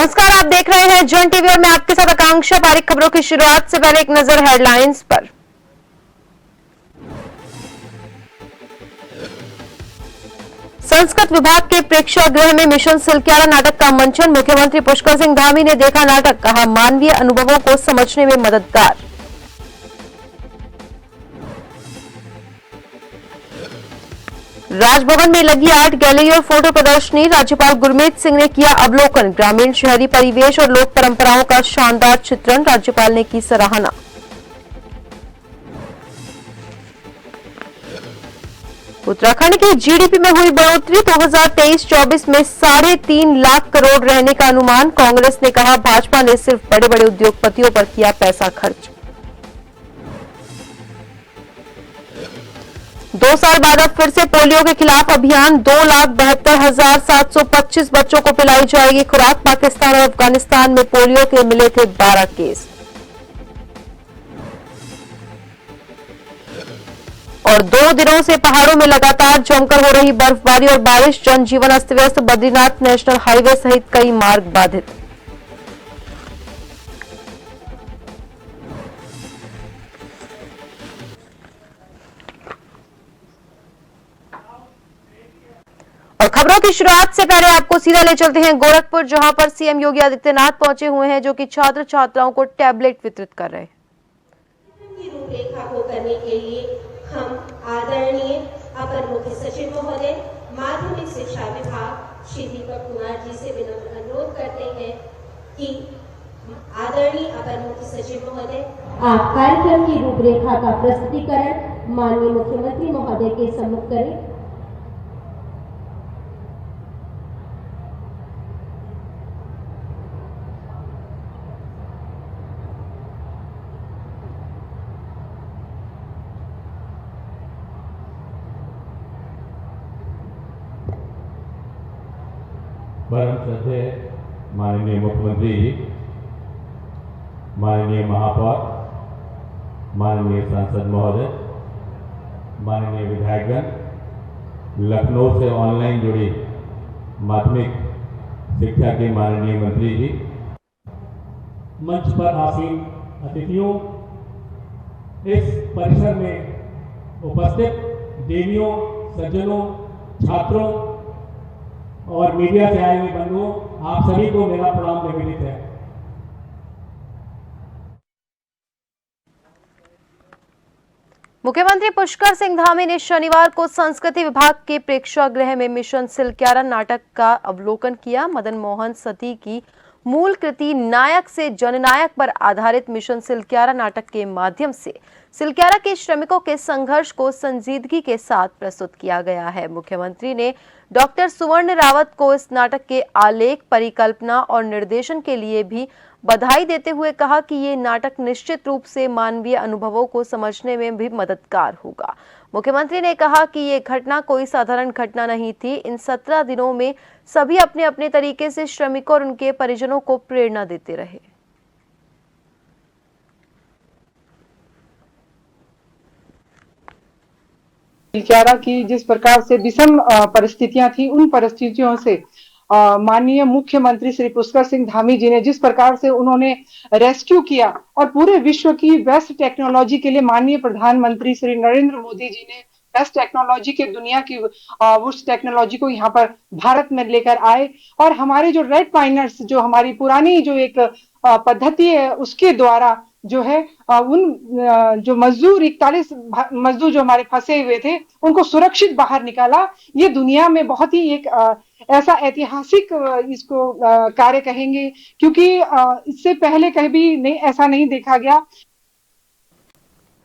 नमस्कार, आप देख रहे हैं जन टीवी और मैं आपके साथ आकांक्षा पारिक। खबरों की शुरुआत से पहले एक नजर हेडलाइंस पर। संस्कृत विभाग के प्रेक्षागृह में मिशन सिलक्यारा नाटक का मंचन। मुख्यमंत्री पुष्कर सिंह धामी ने देखा नाटक, कहा मानवीय अनुभवों को समझने में मददगार। राजभवन में लगी आर्ट गैलरी और फोटो प्रदर्शनी। राज्यपाल गुरमीत सिंह ने किया अवलोकन। ग्रामीण शहरी परिवेश और लोक परंपराओं का शानदार चित्रण, राज्यपाल ने की सराहना। उत्तराखंड की जीडीपी में हुई बढ़ोतरी। 2023-24 में 3.5 लाख करोड़ रहने का अनुमान। कांग्रेस ने कहा भाजपा ने सिर्फ बड़े बड़े उद्योगपतियों पर किया पैसा खर्च। 2 साल बाद अब फिर से पोलियो के खिलाफ अभियान। 2,72,725 बच्चों को पिलाई जाएगी खुराक। पाकिस्तान और अफगानिस्तान में पोलियो के मिले थे 12 केस। और 2 दिनों से पहाड़ों में लगातार जमकर हो रही बर्फबारी और बारिश, जनजीवन अस्त व्यस्त। बद्रीनाथ नेशनल हाईवे सहित कई मार्ग बाधित। और खबरों की शुरुआत से पहले आपको सीधा ले चलते हैं गोरखपुर, जहां पर सीएम योगी आदित्यनाथ पहुंचे हुए हैं, जो कि छात्र छात्राओं को टैबलेट वितरित कर रहे हैं। की रूपरेखा को करने के लिए हम आदरणीय अपर मुख्य सचिव महोदय माध्यमिक शिक्षा विभाग श्री दीपक कुमार जी से विनम्र अनुरोध करते हैं कि आदरणीय अपर मुख्य सचिव महोदय आप कार्यक्रम की रूपरेखा का प्रस्तुतिकरण माननीय मुख्यमंत्री महोदय के सम्मुख करें। परम श्रद्धेय माननीय मुख्यमंत्री जी, माननीय महापौर, माननीय सांसद महोदय, माननीय विधायकगण, लखनऊ से ऑनलाइन जुड़ी माध्यमिक शिक्षा के माननीय मंत्री जी, मंच पर आसीन अतिथियों, इस परिसर में उपस्थित देवियों, सज्जनों, छात्रों और मीडिया से आए हुए बंधुओं, आप सभी को मेरा प्रणाम निवेदित है। मुख्यमंत्री पुष्कर सिंह धामी ने शनिवार को संस्कृति विभाग के प्रेक्षागृह में मिशन सिलक्यारा नाटक का अवलोकन किया। मदन मोहन सती की मूल कृति नायक से जननायक पर आधारित मिशन सिलक्यारा नाटक के माध्यम से सिलक्यारा के श्रमिकों के संघर्ष को संजीदगी के साथ प्रस्तुत किया गया है। मुख्यमंत्री ने डॉक्टर सुवर्ण रावत को इस नाटक के आलेख, परिकल्पना और निर्देशन के लिए भी बधाई देते हुए कहा कि ये नाटक निश्चित रूप से मानवीय अनुभवों को समझने में भी मददगार होगा। मुख्यमंत्री ने कहा कि ये घटना कोई साधारण घटना नहीं थी। इन 17 दिनों में सभी अपने अपने तरीके से श्रमिकों और उनके परिजनों को प्रेरणा देते रहे। सिलक्यारा की जिस प्रकार से विषम परिस्थितियां थी, उन परिस्थितियों से माननीय मुख्यमंत्री श्री पुष्कर सिंह धामी जी ने जिस प्रकार से उन्होंने रेस्क्यू किया और पूरे विश्व की बेस्ट टेक्नोलॉजी के लिए माननीय प्रधानमंत्री श्री नरेंद्र मोदी जी ने बेस्ट टेक्नोलॉजी के दुनिया की उस टेक्नोलॉजी को यहाँ पर भारत में लेकर आए। और हमारे जो रेड माइनर्स, जो हमारी पुरानी जो एक पद्धति है, उसके द्वारा जो है उन जो मजदूर 41 मजदूर जो हमारे फंसे हुए थे, उनको सुरक्षित बाहर निकाला। ये दुनिया में बहुत ही एक ऐसा ऐतिहासिक इसको कार्य कहेंगे, क्योंकि इससे पहले कहीं भी नहीं ऐसा नहीं देखा गया।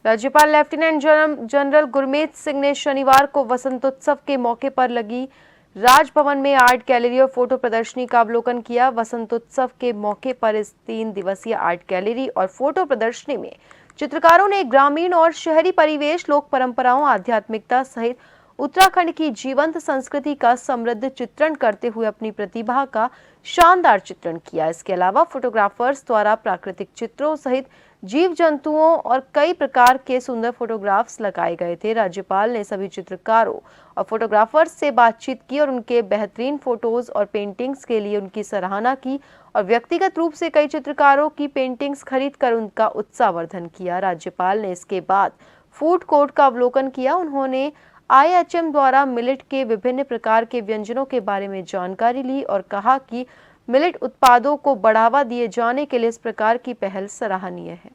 राज्यपाल लेफ्टिनेंट जनरल गुरमीत सिंह ने शनिवार को वसंतोत्सव के मौके पर लगी राजभवन में आर्ट गैलरी और फोटो प्रदर्शनी का अवलोकन किया। वसंतोत्सव के मौके पर इस 3 दिवसीय आर्ट गैलरी और फोटो प्रदर्शनी में चित्रकारों ने ग्रामीण और शहरी परिवेश, लोक परंपराओं, आध्यात्मिकता सहित उत्तराखंड की जीवंत संस्कृति का समृद्ध चित्रण करते हुए अपनी प्रतिभा का शानदार चित्रण किया। इसके अलावा फोटोग्राफर्स द्वारा प्राकृतिक चित्रों सहित जीव जंतुओं और कई प्रकार के सुंदर फोटोग्राफ्स लगाए गए थे। राज्यपाल ने सभी चित्रकारों और फोटोग्राफर्स से बातचीत की और उनके बेहतरीन फोटोज और पेंटिंग्स के लिए उनकी सराहना की और व्यक्तिगत रूप से कई चित्रकारों की पेंटिंग्स खरीदकर उनका उत्साहवर्धन किया। राज्यपाल ने इसके बाद फूड कोर्ट का अवलोकन किया। उन्होंने IHM द्वारा मिलेट के विभिन्न प्रकार के व्यंजनों के बारे में जानकारी ली और कहा कि मिलेट उत्पादों को बढ़ावा दिए जाने के लिए इस प्रकार की पहल सराहनीय है।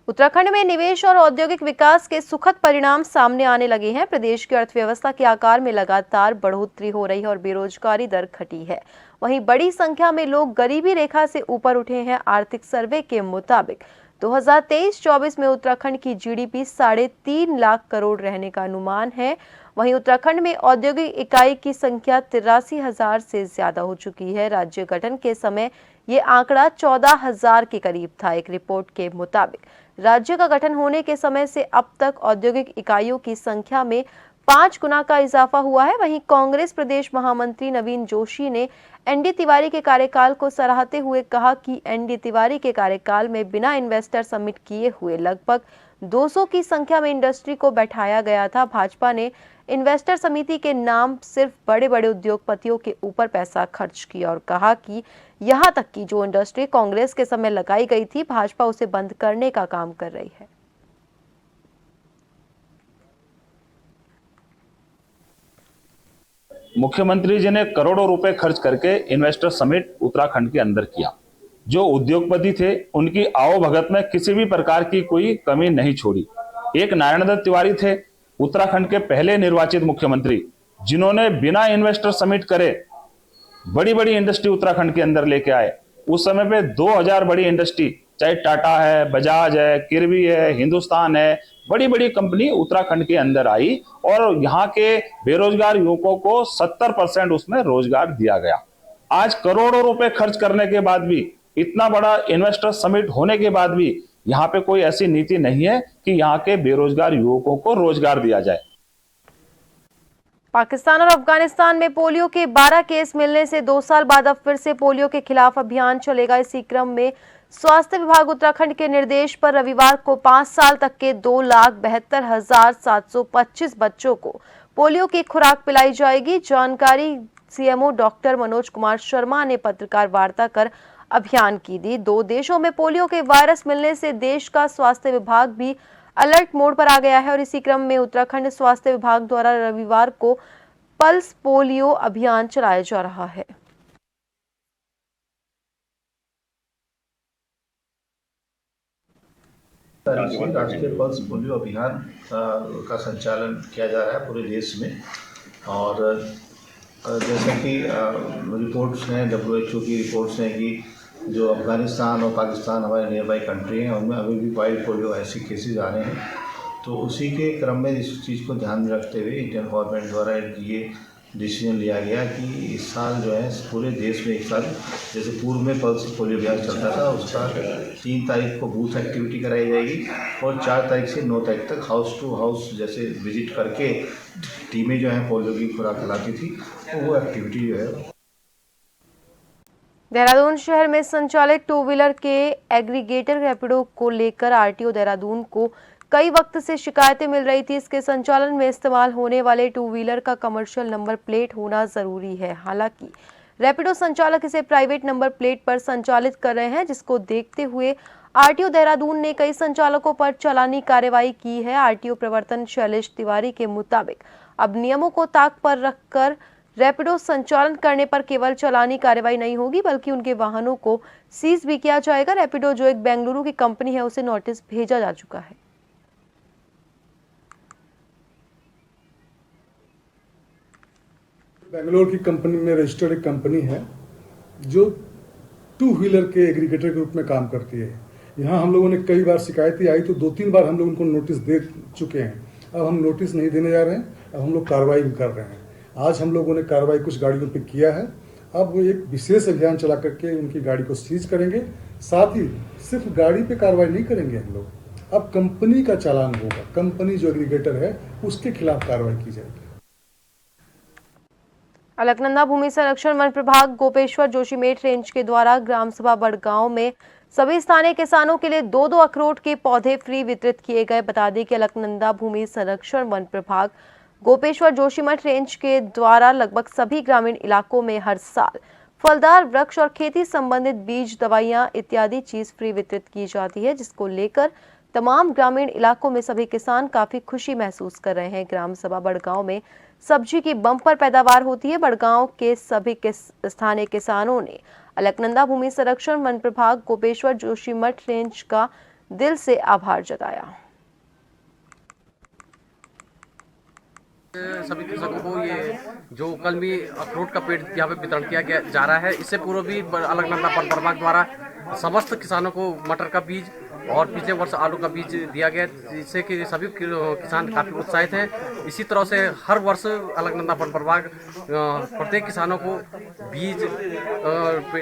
उत्तराखंड में निवेश और औद्योगिक विकास के सुखद परिणाम सामने आने लगे हैं। प्रदेश की अर्थव्यवस्था के आकार में लगातार बढ़ोतरी हो रही है और बेरोजगारी दर घटी है। वहीं बड़ी संख्या में लोग गरीबी रेखा से ऊपर उठे हैं। आर्थिक सर्वे के मुताबिक 2023-24 में उत्तराखंड की GDP 3.5 लाख करोड़ रहने का अनुमान है। वहीं उत्तराखंड में औद्योगिक इकाई की संख्या 83,000 से ज्यादा हो चुकी है। राज्य गठन के समय ये आंकड़ा 14,000 के करीब था। एक रिपोर्ट के मुताबिक राज्य का गठन होने के समय से अब तक औद्योगिक इकाइयों की संख्या में 5 गुना का इजाफा हुआ है। वहीं कांग्रेस प्रदेश महामंत्री नवीन जोशी ने ND तिवारी के कार्यकाल को सराहते हुए कहा कि ND तिवारी के कार्यकाल में बिना इन्वेस्टर समिट किए हुए लगभग 200 की संख्या में इंडस्ट्री को बैठाया गया था। भाजपा ने इन्वेस्टर समिति के नाम सिर्फ बड़े बड़े उद्योगपतियों के ऊपर पैसा खर्च किया और कहा कि यहां तक कि जो इंडस्ट्री कांग्रेस के समय लगाई गई थी, भाजपा उसे बंद करने का काम कर रही है। मुख्यमंत्री जी ने करोड़ों रुपए खर्च करके इन्वेस्टर समिट उत्तराखंड के अंदर किया। जो उद्योगपति थे उनकी आवभगत में किसी भी प्रकार की कोई कमी नहीं छोड़ी। एक नारायण दत्त तिवारी थे उत्तराखंड के पहले निर्वाचित मुख्यमंत्री, जिन्होंने बिना इन्वेस्टर समिट करे बड़ी बड़ी इंडस्ट्री उत्तराखंड के अंदर लेके आए। उस समय पे 2000 बड़ी इंडस्ट्री, चाहे टाटा है, बजाज है, किर्बी है, हिंदुस्तान है, बड़ी बड़ी कंपनी उत्तराखंड के अंदर आई और यहाँ के बेरोजगार युवकों को 70% उसमें रोजगार दिया गया। आज करोड़ों रुपए खर्च करने के बाद भी, इतना बड़ा इन्वेस्टर समिट होने के बाद भी यहाँ पे कोई ऐसी नीति नहीं है कि यहाँ के बेरोजगार युवकों को रोजगार दिया जाए। पाकिस्तान और अफगानिस्तान में पोलियो के 12 केस मिलने से 2 साल बाद अब फिर से पोलियो के खिलाफ अभियान चलेगा। इसी क्रम में स्वास्थ्य विभाग उत्तराखंड के निर्देश पर रविवार को 5 साल तक के 2,72,725 बच्चों को पोलियो की खुराक पिलाई जाएगी। जानकारी CMO डॉक्टर मनोज कुमार शर्मा ने पत्रकार वार्ता कर अभियान की दी। 2 देशों में पोलियो के वायरस मिलने से देश का स्वास्थ्य विभाग भी अलर्ट मोड पर आ गया है और इसी क्रम में उत्तराखंड स्वास्थ्य विभाग द्वारा रविवार को पल्स पोलियो अभियान चलाया जा रहा है। राष्ट्रीय पल्स पोलियो अभियान का संचालन किया जा रहा है पूरे देश में। और जैसा कि रिपोर्ट्स हैं, WHO की रिपोर्ट्स हैं कि जो अफगानिस्तान और पाकिस्तान हमारे नियर बाई कंट्री हैं, उनमें अभी भी वाइल्ड पोलियो ऐसे केसेस आ रहे हैं। तो उसी के क्रम में इस चीज़ को ध्यान में रखते हुए इंडियन गवर्नमेंट द्वारा ये डिसीजन लिया गया कि इस साल जो है पूरे देश में एक साल जैसे पूर्व में पल्स पोलियो अभियान चलता था, उसका 3 तारीख को बूथ एक्टिविटी कराई जाएगी और 4 तारीख से 9 तारीख तक हाउस टू हाउस जैसे विजिट करके टीमें जो हैं पोलियो की खुराक खिलाती थी, तो वो एक्टिविटी जो है। देहरादून शहर में संचालित 2 व्हीलर के एग्रीगेटर रैपिडो को लेकर RTO देहरादून को कई वक्त से शिकायतें मिल रही थी। इसके संचालन में इस्तेमाल होने वाले 2 व्हीलर का कमर्शियल नंबर प्लेट होना जरूरी है। हालांकि रैपिडो संचालक इसे प्राइवेट नंबर प्लेट पर संचालित कर रहे हैं, जिसको देखते हुए RTO देहरादून ने कई संचालकों पर चालानी कार्रवाई की है। RTO प्रवर्तन शैलेश तिवारी के मुताबिक अब नियमों को ताक पर रखकर रैपिडो संचालन करने पर केवल चालानी कार्रवाई नहीं होगी, बल्कि उनके वाहनों को सीज भी किया जाएगा। रैपिडो जो एक बेंगलुरु की कंपनी है, उसे नोटिस भेजा जा चुका है। बेंगलोर की कंपनी में रजिस्टर्ड एक कंपनी है जो 2 व्हीलर के एग्रीगेटर के रूप में काम करती है। यहाँ हम लोगों ने कई बार शिकायतें आई तो 2-3 बार हम लोग उनको नोटिस दे चुके हैं। अब हम नोटिस नहीं देने जा रहे हैं, अब हम लोग कार्रवाई भी कर रहे हैं। आज हम लोगों ने कार्रवाई कुछ गाड़ियों पे किया है। अब वो एक विशेष अभियान चला करके उनकी गाड़ी को सीज करेंगे। साथ ही सिर्फ गाड़ी पे कार्रवाई नहीं करेंगे हम लोग, अब कंपनी का चालान होगा, कंपनी जो एग्रीगेटर है उसके खिलाफ कार्रवाई की जाएगी। अलकनंदा भूमि संरक्षण वन प्रभाग गोपेश्वर जोशीमेठ रेंज के द्वारा ग्राम सभा बड़गांव में सभी स्थानीय किसानों के लिए 2-2 अखरोट के पौधे फ्री वितरित किए गए। बता दें कि अलकनंदा भूमि संरक्षण वन प्रभाग गोपेश्वर जोशीमठ रेंज के द्वारा लगभग सभी ग्रामीण इलाकों में हर साल फलदार वृक्ष और खेती संबंधित बीज, दवाइयां इत्यादि चीज फ्री वितरित की जाती है, जिसको लेकर तमाम ग्रामीण इलाकों में सभी किसान काफी खुशी महसूस कर रहे हैं। ग्राम सभा बड़गांव में सब्जी की बम्पर पैदावार होती है। बड़गांव के सभी स्थानीय किसानों ने अलकनंदा भूमि संरक्षण वन प्रभाग गोपेश्वर जोशीमठ रेंज का दिल से आभार जताया। सभी कृषकों को ये जो कलमी अखरोट का पेड़ यहाँ पे वितरण किया जा रहा है, इससे पूर्व भी अलकनंदा वन प्रभाग द्वारा समस्त किसानों को मटर का बीज और पिछले वर्ष आलू का बीज दिया गया, जिससे कि सभी किसान काफ़ी उत्साहित हैं। इसी तरह से हर वर्ष अलकनंदा वन प्रभाग प्रत्येक किसानों को बीज,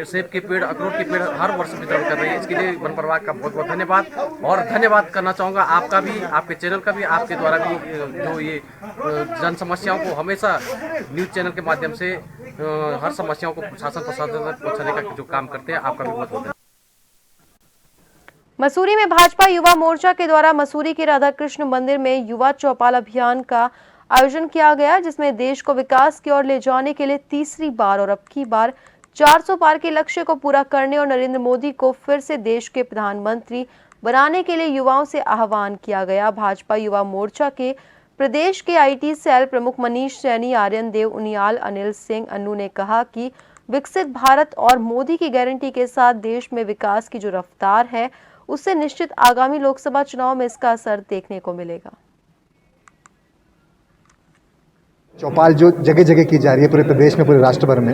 सेब के पेड़, अखरोट के पेड़ हर वर्ष वितरण कर रही है। इसके लिए वन प्रभाग का बहुत बहुत धन्यवाद। और धन्यवाद करना चाहूँगा आपका भी, आपके चैनल का भी, आपके द्वारा भी जो ये जन समस्याओं को हमेशा न्यूज़ चैनल के माध्यम से हर समस्याओं को प्रशासन तक पहुँचाने का जो काम करते हैं, आपका भी बहुत बहुत। मसूरी में भाजपा युवा मोर्चा के द्वारा मसूरी के राधा कृष्ण मंदिर में युवा चौपाल अभियान का आयोजन किया गया, जिसमें देश को विकास की ओर ले जाने के लिए तीसरी बार और अब की बार 400 पार के लक्ष्य को पूरा करने और नरेंद्र मोदी को फिर से देश के प्रधानमंत्री बनाने के लिए युवाओं से आह्वान किया गया। भाजपा युवा मोर्चा के प्रदेश के आईटी सेल प्रमुख मनीष सैनी, आर्यन देव उनियाल, अनिल सिंह अन्नू ने कहा कि विकसित भारत और मोदी की गारंटी के साथ देश में विकास की जो रफ्तार है, उससे निश्चित आगामी लोकसभा चुनाव में इसका असर देखने को मिलेगा। चौपाल जो जगह जगह की जा रही है पूरे प्रदेश में, पूरे राष्ट्र भर में,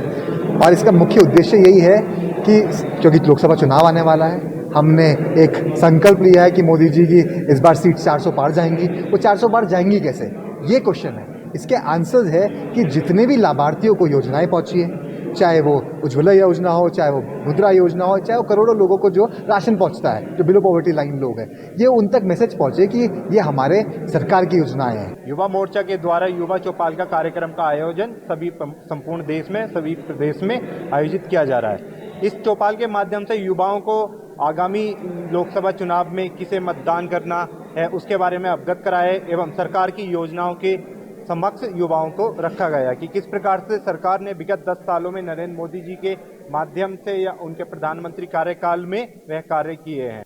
और इसका मुख्य उद्देश्य यही है कि क्योंकि लोकसभा चुनाव आने वाला है, हमने एक संकल्प लिया है कि मोदी जी की इस बार सीट 400 पार जाएंगी। वो 400 पार जाएंगी कैसे, ये क्वेश्चन है। इसके आंसर्स है कि जितने भी लाभार्थियों को योजनाएं पहुंची है, चाहे वो उज्ज्वला योजना हो, चाहे वो मुद्रा योजना हो, चाहे वो करोड़ों लोगों को जो राशन पहुंचता है, जो बिलो पॉवर्टी लाइन लोग हैं, ये उन तक मैसेज पहुंचे कि ये हमारे सरकार की योजनाएं हैं। युवा मोर्चा के द्वारा युवा चौपाल का कार्यक्रम का आयोजन सभी संपूर्ण देश में, सभी प्रदेश में आयोजित किया जा रहा है। इस चौपाल के माध्यम से युवाओं को आगामी लोकसभा चुनाव में किसे मतदान करना है उसके बारे में अवगत कराए एवं सरकार की योजनाओं के समक्ष युवाओं को रखा गया कि किस प्रकार से सरकार ने विगत 10 सालों में नरेंद्र मोदी जी के माध्यम से या उनके प्रधानमंत्री कार्यकाल में वह कार्य किए हैं।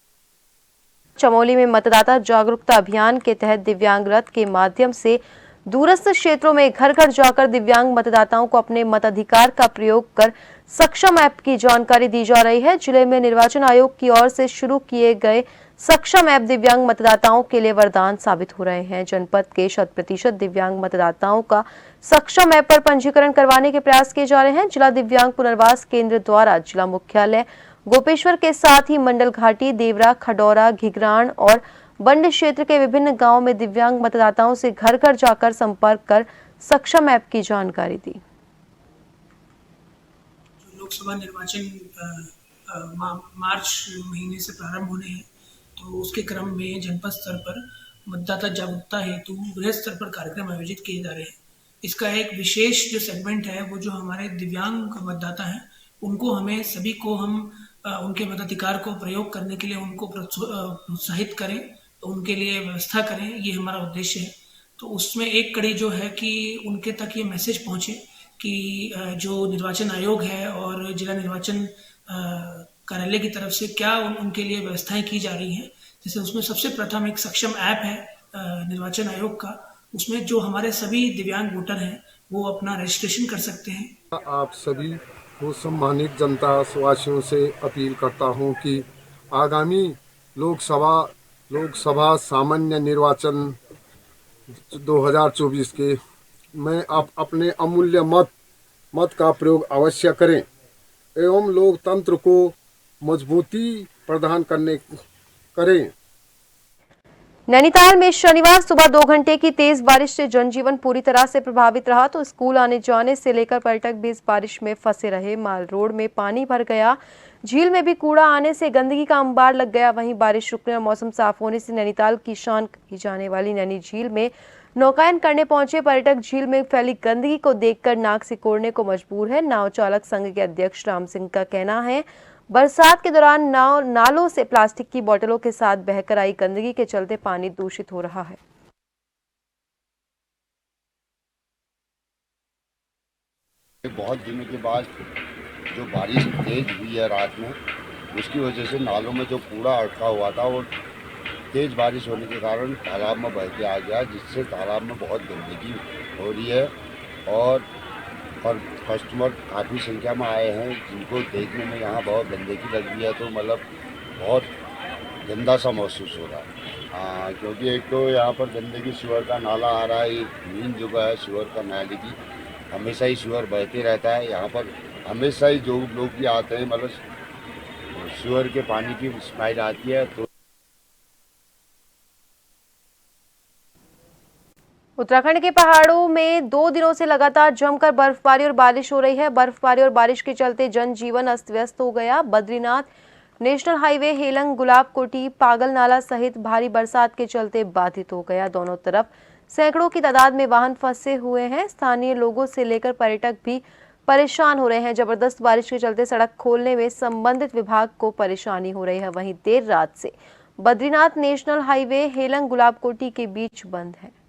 चमोली में मतदाता जागरूकता अभियान के तहत दिव्यांग रथ के माध्यम से दूरस्थ क्षेत्रों में घर घर जाकर दिव्यांग मतदाताओं को अपने मताधिकार का प्रयोग कर सक्षम ऐप की जानकारी दी जा रही है। जिले में निर्वाचन आयोग की ओर से शुरू किए गए सक्षम ऐप दिव्यांग मतदाताओं के लिए वरदान साबित हो रहे हैं। जनपद के 100% दिव्यांग मतदाताओं का सक्षम ऐप पर पंजीकरण करवाने के प्रयास किए जा रहे हैं। जिला दिव्यांग पुनर्वास केंद्र द्वारा जिला मुख्यालय गोपेश्वर के साथ ही मंडल घाटी, देवरा, खडौरा, घिघरान और बंड क्षेत्र के विभिन्न गांवों में दिव्यांग मतदाताओं से घर घर जाकर संपर्क कर सक्षम ऐप की जानकारी दी। लोकसभा निर्वाचन मार्च महीने से प्रारंभ होने हैं, तो उसके क्रम में जनपद स्तर पर मतदाता जागरूकता हेतु वृहद स्तर पर कार्यक्रम आयोजित किए जा रहे हैं। इसका एक विशेष जो सेगमेंट है वो जो हमारे दिव्यांग मतदाता हैं, उनको हमें सभी को हम उनके मताधिकार को प्रयोग करने के लिए उनको प्रोत्साहित करें, उनके लिए व्यवस्था करें, ये हमारा उद्देश्य है। तो उसमें एक कड़ी जो है कि उनके तक ये मैसेज पहुँचे कि जो निर्वाचन आयोग है और जिला निर्वाचन कार्यालय की तरफ से क्या उनके लिए व्यवस्थाएं की जा रही हैं। जैसे उसमें सबसे प्रथम एक सक्षम ऐप है निर्वाचन आयोग का, उसमें जो हमारे सभी दिव्यांग वोटर हैं वो अपना रजिस्ट्रेशन कर सकते हैं। आप सभी को सम्मानित जनता वासियों से अपील करता हूं कि आगामी लोकसभा सामान्य निर्वाचन 2024 के में आप अपने अमूल्य मत का प्रयोग अवश्य करें एवं लोकतंत्र को मजबूती प्रदान करें। नैनीताल में शनिवार सुबह 2 घंटे की तेज बारिश से जनजीवन पूरी तरह से प्रभावित रहा, तो स्कूल आने जाने से लेकर पर्यटक भी इस बारिश में फंसे रहे। माल रोड में पानी भर गया, झील में भी कूड़ा आने से गंदगी का अंबार लग गया। वहीं बारिश रुकने और मौसम साफ होने से नैनीताल की शान की जाने वाली नैनी झील में नौकायन करने पहुंचे पर्यटक झील में फैली गंदगी को देखकर नाक सिकोड़ने को मजबूर है। नाव चालक संघ के अध्यक्ष राम सिंह का कहना है, बरसात के दौरान नालों से प्लास्टिक की बोतलों के साथ बहकर आई गंदगी के चलते पानी दूषित हो रहा है। बहुत दिनों के बाद जो बारिश तेज हुई है रात में, उसकी वजह से नालों में जो कूड़ा अटका हुआ था वो तेज बारिश होने के कारण तालाब में बह के आ गया, जिससे तालाब में बहुत गंदगी हो रही है। और कस्टमर काफ़ी संख्या में आए हैं, जिनको देखने में यहाँ बहुत गंदगी लग रही है, तो मतलब बहुत गंदा सा महसूस हो रहा है। हाँ, क्योंकि एक तो यहाँ पर गंदगी सीवर का नाला आ रहा है, एक मेन जगह है सीवर का नाले की, हमेशा ही सीवर बहते रहता है। यहाँ पर हमेशा ही जो लोग भी आते हैं, मतलब सीवर के पानी की स्मेल आती है। तो उत्तराखंड के पहाड़ों में 2 दिनों से लगातार जमकर बर्फबारी और बारिश हो रही है। बर्फबारी और बारिश के चलते जनजीवन अस्त व्यस्त हो गया। बद्रीनाथ नेशनल हाईवे हेलंग गुलाबकोटी पागल नाला सहित भारी बरसात के चलते बाधित हो गया। दोनों तरफ सैकड़ों की तादाद में वाहन फंसे हुए हैं। स्थानीय लोगों से लेकर पर्यटक भी परेशान हो रहे हैं। जबरदस्त बारिश के चलते सड़क खोलने में संबंधित विभाग को परेशानी हो रही है। वहीं देर रात से बद्रीनाथ नेशनल हाईवे हेलंग गुलाबकोटी के बीच बंद है।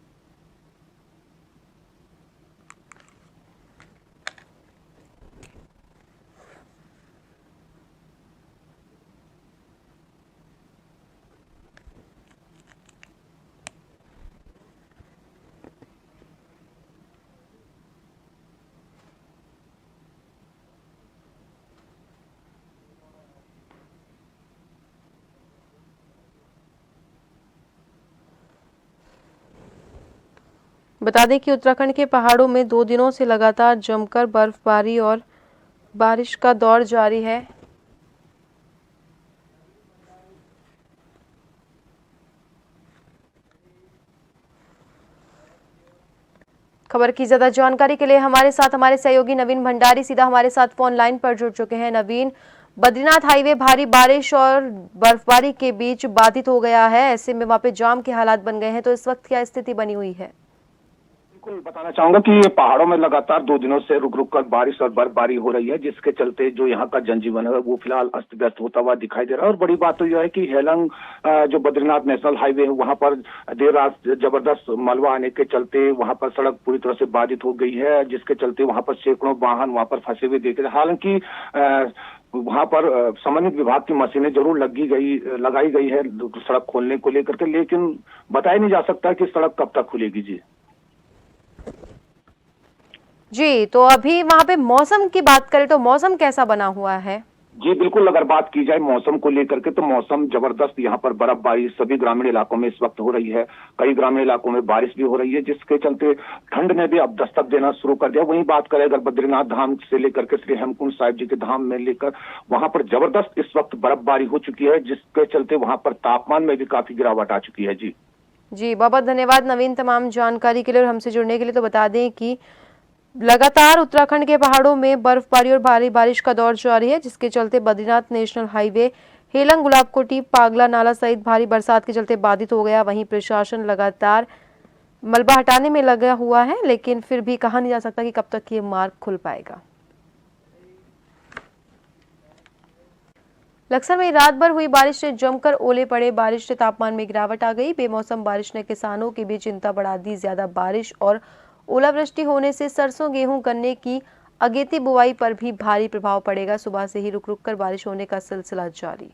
बता दें कि उत्तराखंड के पहाड़ों में 2 दिनों से लगातार जमकर बर्फबारी और बारिश का दौर जारी है। खबर की ज्यादा जानकारी के लिए हमारे साथ हमारे सहयोगी नवीन भंडारी सीधा हमारे साथ फोन लाइन पर जुड़ चुके हैं। नवीन, बद्रीनाथ हाईवे भारी बारिश और बर्फबारी के बीच बाधित हो गया है, ऐसे में वहां पे जाम के हालात बन गए हैं, तो इस वक्त क्या स्थिति बनी हुई है? बिल्कुल बताना चाहूंगा कि ये पहाड़ों में लगातार 2 दिनों से रुक रुक कर बारिश और बर्फबारी हो रही है, जिसके चलते जो यहाँ का जनजीवन है वो फिलहाल अस्त व्यस्त होता हुआ दिखाई दे रहा है। और बड़ी बात तो यह है कि हेलंग जो बद्रीनाथ नेशनल हाईवे है, वहां पर देर रात जबरदस्त मलबा आने के चलते वहां पर सड़क पूरी तरह से बाधित हो गई है, जिसके चलते वहां पर सैकड़ों वाहन वहां पर फंसे हुए देखे। हालांकि वहां पर संबंधित विभाग की मशीनें जरूर लगाई गई है सड़क खोलने को लेकर के, लेकिन बताया नहीं जा सकता कि सड़क कब तक खुलेगी। जी, तो अभी वहां पे मौसम की बात करें तो मौसम कैसा बना हुआ है? जी बिल्कुल, अगर बात की जाए मौसम को लेकर के तो मौसम जबरदस्त, यहाँ पर बर्फबारी सभी ग्रामीण इलाकों में इस वक्त हो रही है। कई ग्रामीण इलाकों में बारिश भी हो रही है, जिसके चलते ठंड ने भी अब दस्तक देना शुरू कर दिया। वहीं बात करें अगर बद्रीनाथ धाम से लेकर के श्री हेमकुंड साहिब जी के धाम में लेकर, वहां पर जबरदस्त इस वक्त बर्फबारी हो चुकी है, जिसके चलते वहां पर तापमान में भी काफी गिरावट आ चुकी है। जी बहुत बहुत धन्यवाद नवीन तमाम जानकारी के लिए और हमसे जुड़ने के लिए। तो बता दें कि लगातार उत्तराखंड के पहाड़ों में बर्फबारी और भारी बारिश का दौर जारी है, जिसके चलते बद्रीनाथ नेशनल हाईवे हेलंग गुलाबकोटी पागला नाला सहित भारी बरसात के चलते बाधित हो गया। वहीं प्रशासन लगातार मलबा हटाने में लगा हुआ है, लेकिन फिर भी कहा नहीं जा सकता कि कब तक ये मार्ग खुल पाएगा। लक्सर में रात भर हुई बारिश से जमकर ओले पड़े। बारिश से तापमान में गिरावट आ गई। बेमौसम बारिश ने किसानों की भी चिंता बढ़ा दी। ज्यादा बारिश और ओलावृष्टि होने से सरसों, गेहूं, गन्ने की अगेती बुआई पर भी भारी प्रभाव पड़ेगा। सुबह से ही रुक रुक कर बारिश होने का सिलसिला जारी।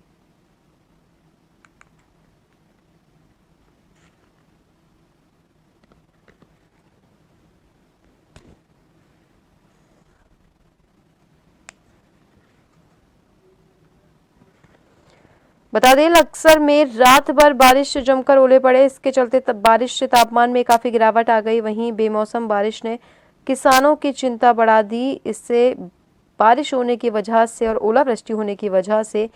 बता दें लक्सर में रात भर बारिश से जमकर ओले पड़े। इसके चलते बारिश से तापमान में काफी गिरावट आ गई। वहीं बेमौसम बारिश ने किसानों की चिंता बढ़ा दी। इससे बारिश होने की वजह से और ओलावृष्टि होने की वजह से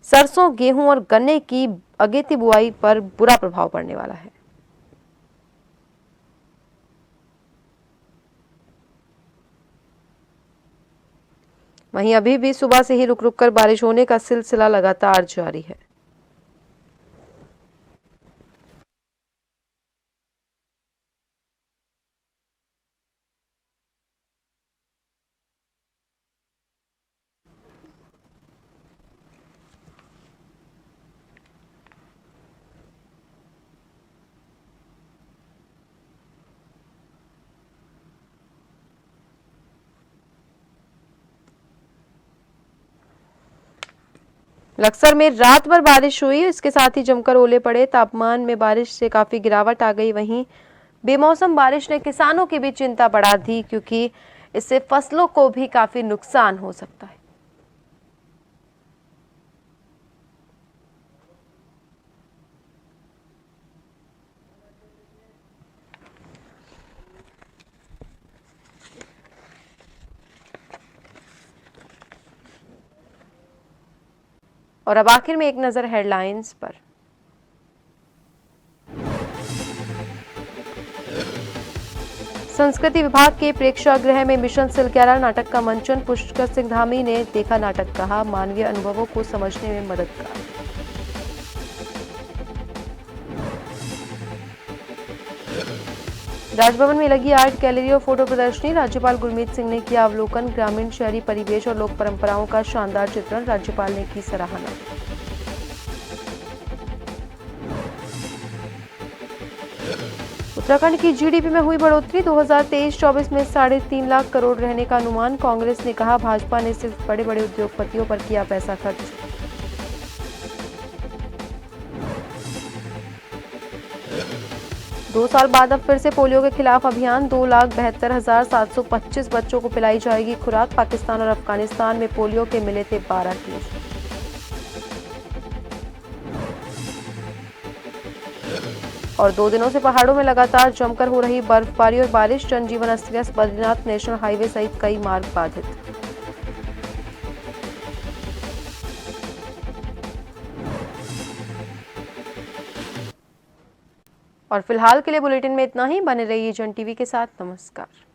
सरसों, गेहूं और गन्ने की अगेती बुआई पर बुरा प्रभाव पड़ने वाला है। वहीं अभी भी सुबह से ही रुक रुक कर बारिश होने का सिलसिला लगातार जारी है। लक्सर में रात भर बारिश हुई, इसके साथ ही जमकर ओले पड़े। तापमान में बारिश से काफी गिरावट आ गई। वहीं बेमौसम बारिश ने किसानों की भी चिंता बढ़ा दी, क्योंकि इससे फसलों को भी काफी नुकसान हो सकता है। और अब आखिर में एक नजर हेडलाइंस पर। संस्कृति विभाग के प्रेक्षागृह में मिशन सिलक्यारा नाटक का मंचन। पुष्कर सिंह धामी ने देखा नाटक, कहा मानवीय अनुभवों को समझने में मददगार। राजभवन में लगी आर्ट गैलरी और फोटो प्रदर्शनी। राज्यपाल गुरमीत सिंह ने किया अवलोकन। ग्रामीण शहरी परिवेश और लोक परंपराओं का शानदार चित्रण, राज्यपाल ने की सराहना। उत्तराखंड की जीडीपी में हुई बढ़ोतरी। 2023-24 में 3.5 लाख करोड़ रहने का अनुमान। कांग्रेस ने कहा भाजपा ने सिर्फ बड़े बड़े उद्योगपतियों पर किया पैसा खर्च। दो साल बाद अब फिर से पोलियो के खिलाफ अभियान। 2,72,725 बच्चों को पिलाई जाएगी खुराक। पाकिस्तान और अफगानिस्तान में पोलियो के मिले थे 12 केस। और 2 दिनों से पहाड़ों में लगातार जमकर हो रही बर्फबारी और बारिश, जनजीवन अस्त व्यस्त। बद्रीनाथ नेशनल हाईवे सहित कई मार्ग बाधित। और फिलहाल के लिए बुलेटिन में इतना ही। बने रहिए जन टीवी के साथ। नमस्कार।